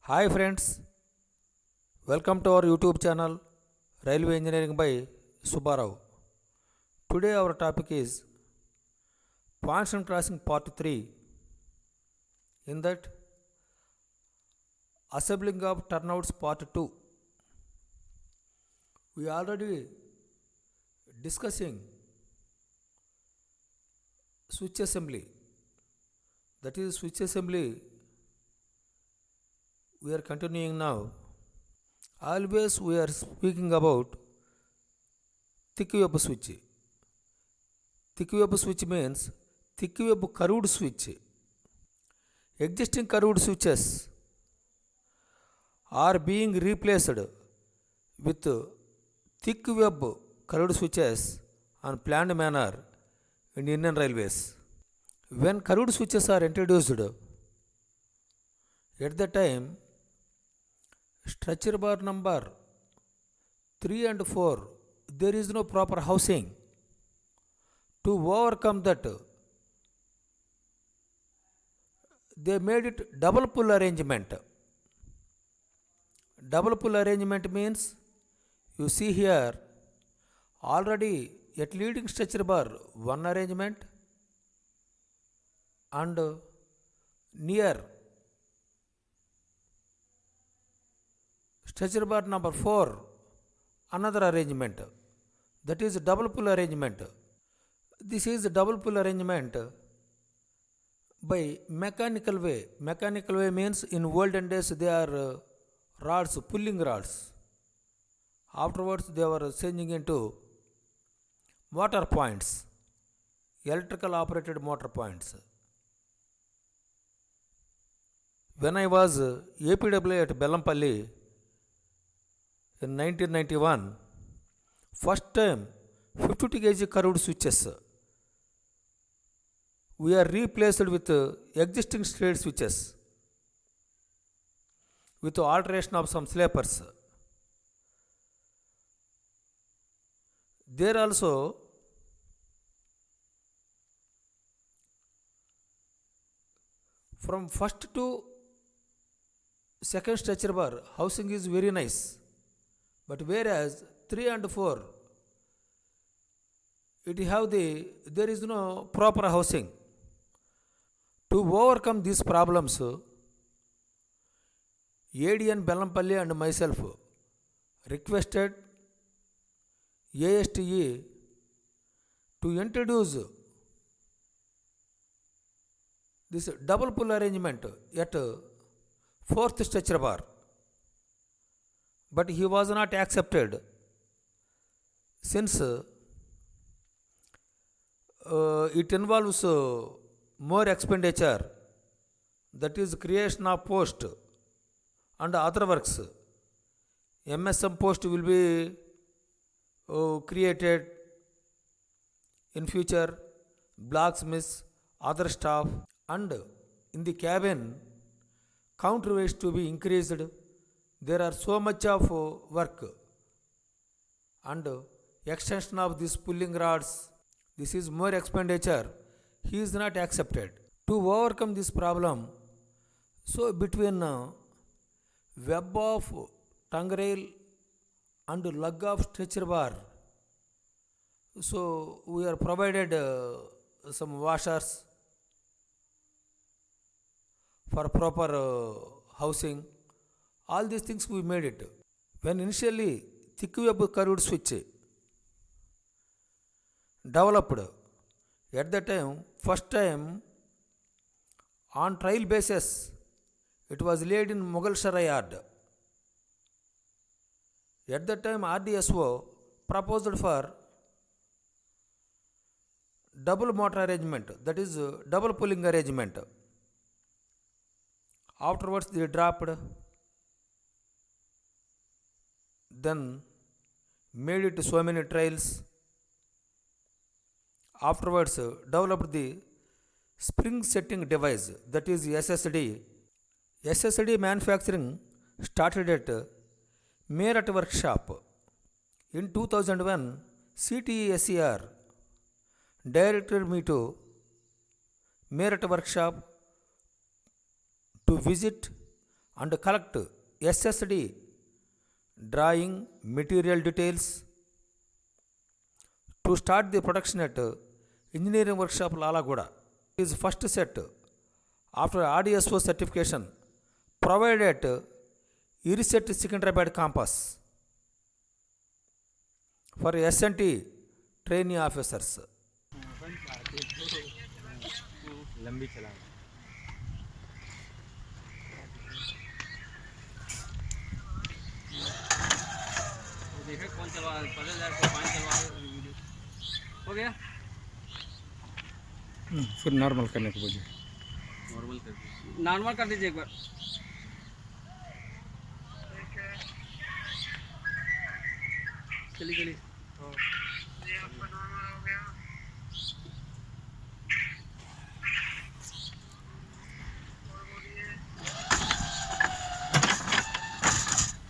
Hi friends, welcome to our YouTube channel Railway Engineering by Subbarao. Today our topic is Points and Crossing Part 3. In that, Assembling of Turnouts Part 2. We already discussing switch assembly. That is switch assembly we are continuing now. Always we are speaking about thick web switch. Thick web switch means thick web curved switch. Existing curved switches are being replaced with thick web curved switches on planned manner in Indian Railways. When curved switches are introduced, at the time structure bar number 3 and 4 there is no proper housing. To overcome that, they made it double pull arrangement. Double pull arrangement means you see here already at leading structure bar one arrangement and near structure bar number 4 another arrangement, that is double pull arrangement. This is double pull arrangement by mechanical way. Mechanical way means in olden days they are rods, pulling rods. Afterwards they were changing into motor points, electrical operated motor points. When I was APW at Bellampalli in 1991, first time 50 kg curved switches we are replaced with existing straight switches with alteration of some sleepers. There also from first to second structure bar housing is very nice, but whereas 3 and 4 there is no proper housing. To overcome these problems, ADN Bellampalli and myself requested ASTE to introduce this double pull arrangement at fourth structure bar, but he was not accepted since it involves more expenditure, that is creation of post and other works. MSM post will be created in future, blacksmiths, other staff, and in the cabin counterweights to be increased. There are so much of work and extension of these pulling rods. This is more expenditure. He is not accepted. To overcome this problem, so between web of tongue rail and lug of stretcher bar, so we are provided some washers for proper housing. All these things we made it. When initially thick web curved switch developed, at that time, first time on trial basis, it was laid in Mughalsara yard. At that time, RDSO proposed for double motor arrangement, that is double pulling arrangement. Afterwards, they dropped, then made it so many trials. Afterwards, developed the spring setting device, that is SSD. SSD manufacturing started at Meerut workshop. In 2001, CTESER directed me to Meerut workshop to visit and collect SSD drawing material details to start the production at engineering workshop Lalagoda. Is first set after RDSO certification provided at IRISET Secunderabad campus for SNT trainee officers. लंबी चला देखे कौन चलवा पता लगा को पानी चलवा वीडियो हो गया फिर नॉर्मल करने को बोलिए नॉर्मल कर दीजिए एक बार चलिए चलिए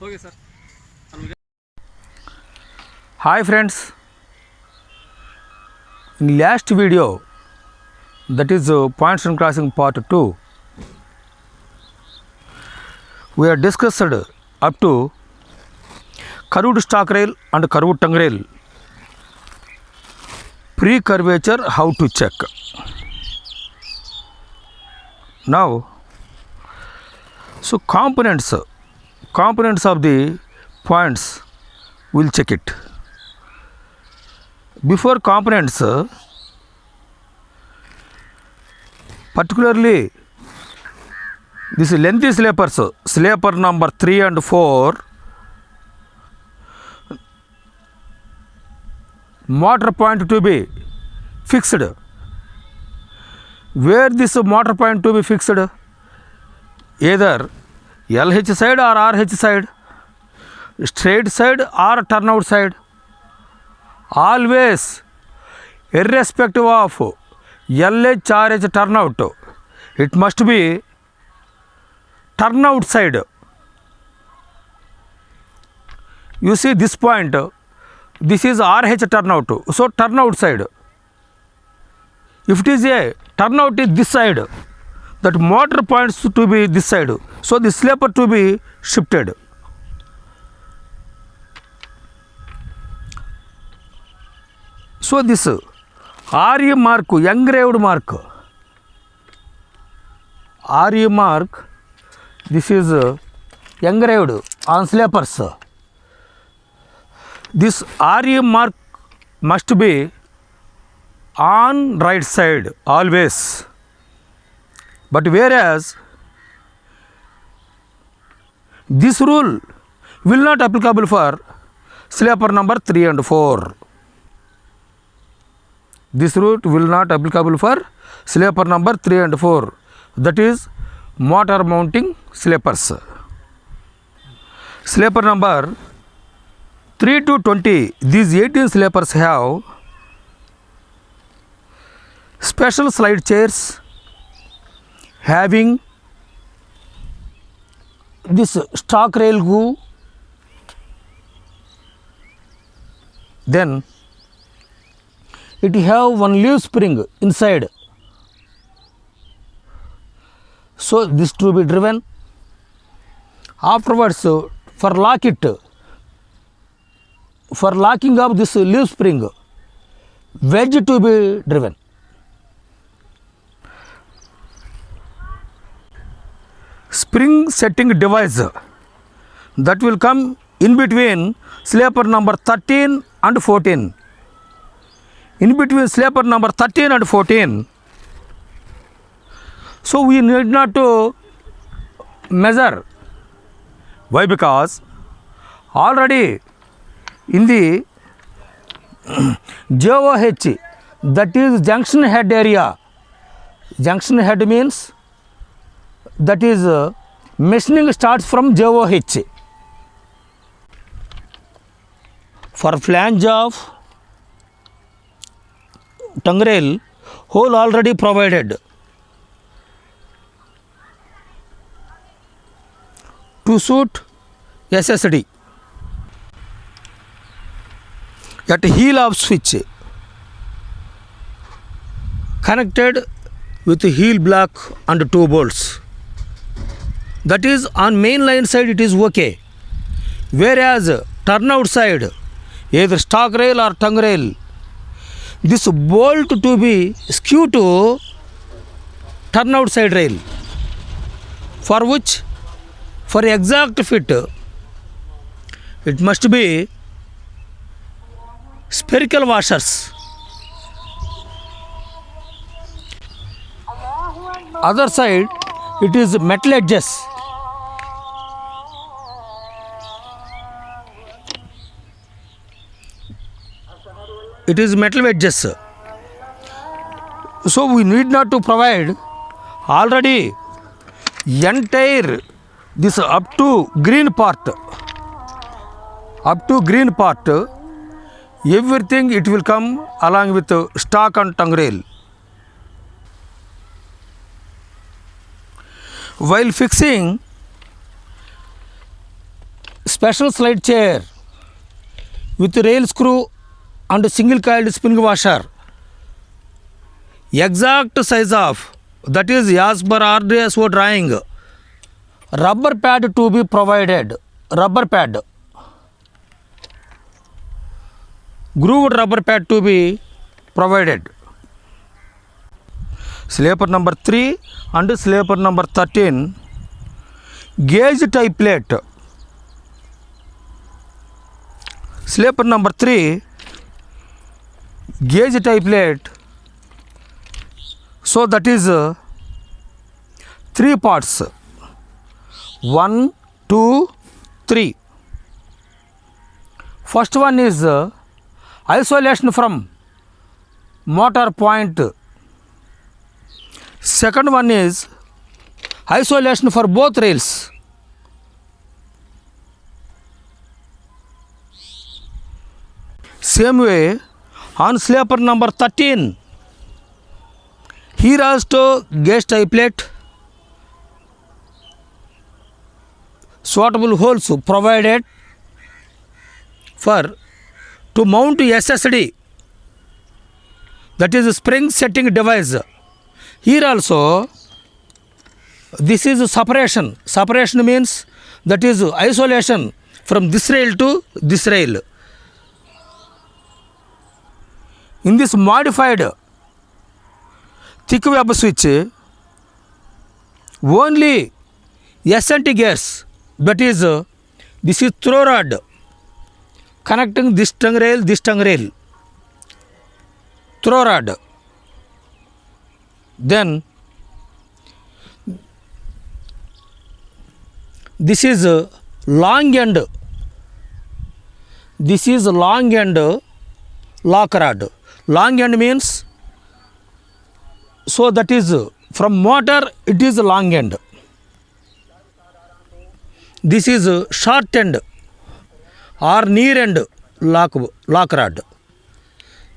हो गया sir Hi friends, in last video, that is points and crossing part 2, we have discussed up to curved stock rail and curved tongue rail pre-curvature how to check. Now, so components of the points, we'll check it. Before components, particularly this lengthy slapers, slaper number 3 and 4, motor point to be fixed. Where this motor point to be fixed? Either LH side or RH side, straight side or turnout side. Always, irrespective of LH or H turnout, it must be turnout side. You see this point, this is RH turnout, so turnout side. If it is a turnout is this side, that motor points to be this side, so the slaper to be shifted. So this RE mark, engraved mark, RE mark, this is engraved on slapers. This RE mark must be on right side always. But whereas this rule will not applicable for slaper number 3 and 4. This rule will not applicable for slaper number 3 and 4. That is motor mounting slapers. Slaper number 3 to 20, these 18 slapers have special slide chairs having this stock rail groove, then it have one leaf spring inside, so this to be driven. Afterwards, for locking up this leaf spring, wedge to be driven. Spring setting device that will come in between slaper number 13 and 14. In between slaper number 13 and 14. So we need not to measure. Why? Because already in the JOH, that is junction head area. Junction head means that is machining starts from JOH. For flange of tongue rail, hole already provided. To suit SSD. At heel of switch connected with heel block and 2 bolts. that is on main line side it is okay, whereas turnout side either stock rail or tongue rail, this bolt to be skewed to turnout side rail, for which for exact fit it must be spherical washers. Other side it is metal edges. It is metal edges. So we need not to provide already entire this up to green part, everything it will come along with stock and tongue rail. While fixing special slide chair with rail screw and single coiled spring washer, exact size of, that is as per RDSO drawing, rubber pad to be provided, grooved rubber pad to be provided. Sleeper number 3 and sleeper number 13, gauge tie plate. Sleeper number 3, gauge tie plate. So that is 3 parts, 1, 2, 3. First one is isolation from motor point. Second one is isolation for both rails. Same way on sleeper number 13, here also gauge tie plate, suitable holes provided for to mount SSD, that is a spring setting device. Here also this is separation. Separation means that is isolation from this rail to this rail. In this modified thick web switch, only SNT gears, that is this is throw rod connecting this tongue rail, throw rod. Then this is long end, lock rod. Long end means, so that is from motor it is long end. This is short end or near end lock rod.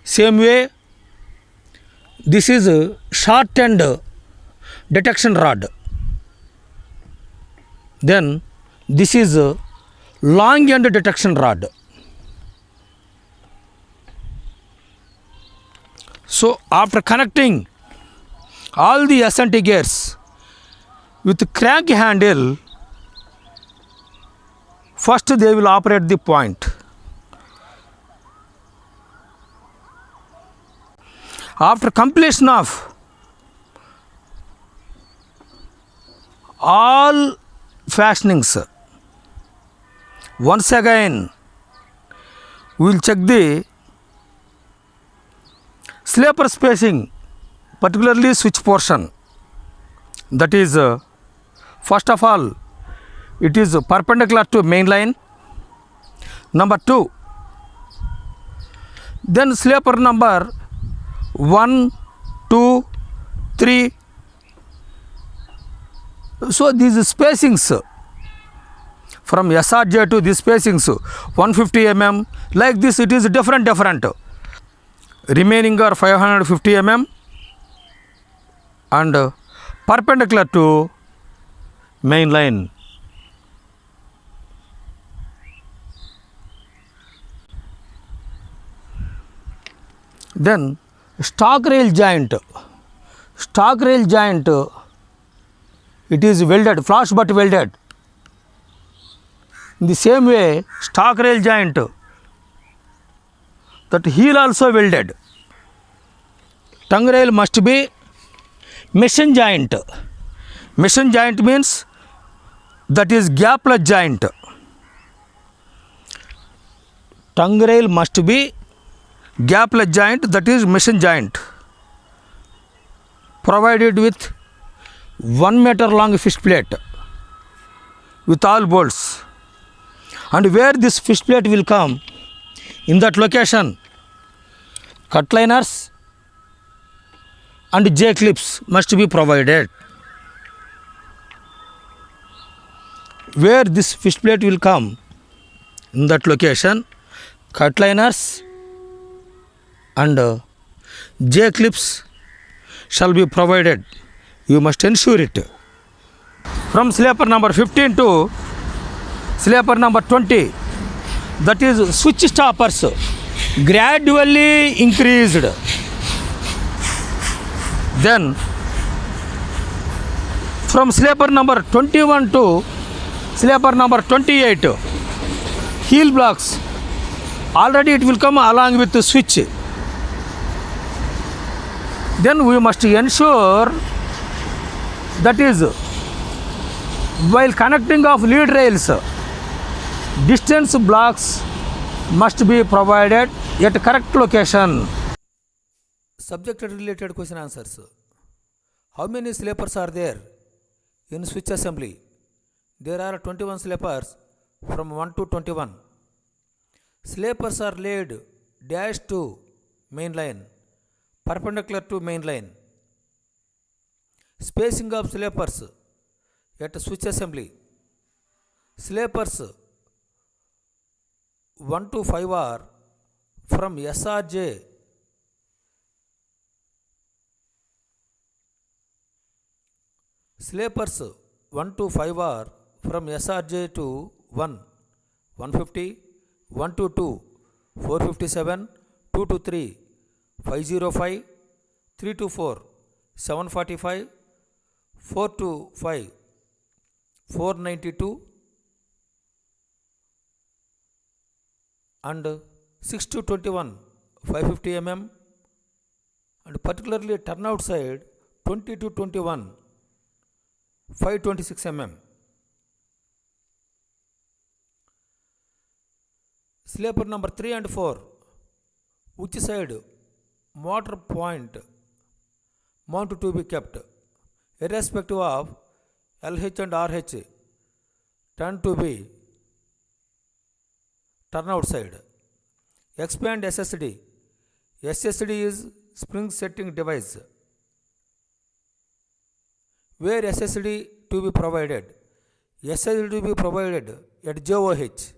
Same way this is short end detection rod. Then this is long end detection rod. So after connecting all the SNT gears with crank handle, first they will operate the point. After completion of all fastenings, once again we will check the sleeper spacing, particularly switch portion. That is first of all it is perpendicular to main line. Number 2, then sleeper number 1, 2, 3. So these spacings from SRJ to these spacings 150 mm, like this it is different. Remaining are 550 mm and perpendicular to main line. Then stock rail joint it is welded, flush but welded. In the same way, stock rail joint, that heel also welded. Tongue rail must be machine joint. Machine joint means that is gapless joint. Tongue rail must be gapless joint, that is machine joint. Provided with 1 meter long fish plate with all bolts. And where this fish plate will come, in that location, cut liners and J clips must be provided. Where this fish plate will come, in that location, cut liners and J clips shall be provided. You must ensure it. From sleeper number 15 to sleeper number 20, that is switch stoppers gradually increased. Then from sleeper number 21 to sleeper number 28, heel blocks already it will come along with the switch. Then we must ensure that is while connecting of lead rails, distance blocks must be provided at correct location. Subject related question answers. How many sleepers are there in switch assembly? There are 21 sleepers from 1 to 21. Sleepers are laid dash to main line, perpendicular to main line. Spacing of sleepers at switch assembly. Sleepers 1 to 5 are from SRJ Sleepers 1 to 5 are from SRJ to 1, 150, 1 to 2, 457, 2 to 3, 505, 3 to 4, 745, 4 to 5, 492, and 6 to 21, 550 mm, and particularly turnout side 20 to 21, 526 mm. Sleeper number 3 and 4, which side motor point mount to be kept, irrespective of LH and RH, turn to be turnout side. Expand SSD. SSD is spring setting device. Where SSD to be provided? SSD to be provided at JOH.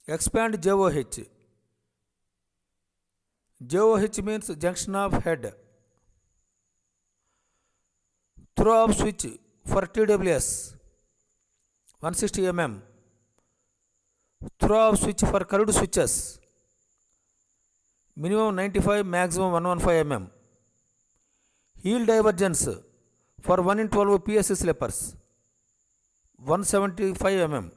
Expand JOH. JOH means junction of head. Throw off switch for TWS 160 mm. Throw off switch for curved switches minimum 95, maximum 115 mm. Heel divergence for 1 in 12 PS sleepers 175 mm.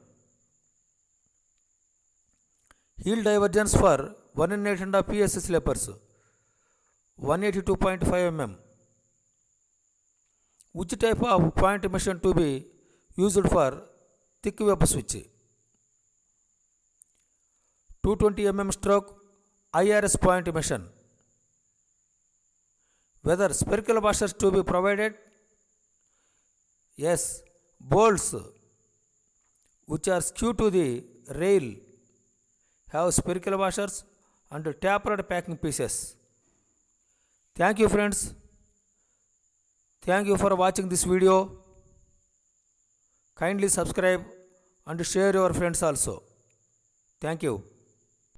Heel divergence for 1 in 8.5 PS sleepers 182.5 mm. Which type of point emission to be used for thick web switch? 220 mm stroke IRS point emission. Whether spherical washers to be provided? Yes, bolts which are skewed to the rail have spherical washers and tapered packing pieces. Thank you friends. Thank you for watching this video. Kindly subscribe and share your friends also. Thank you.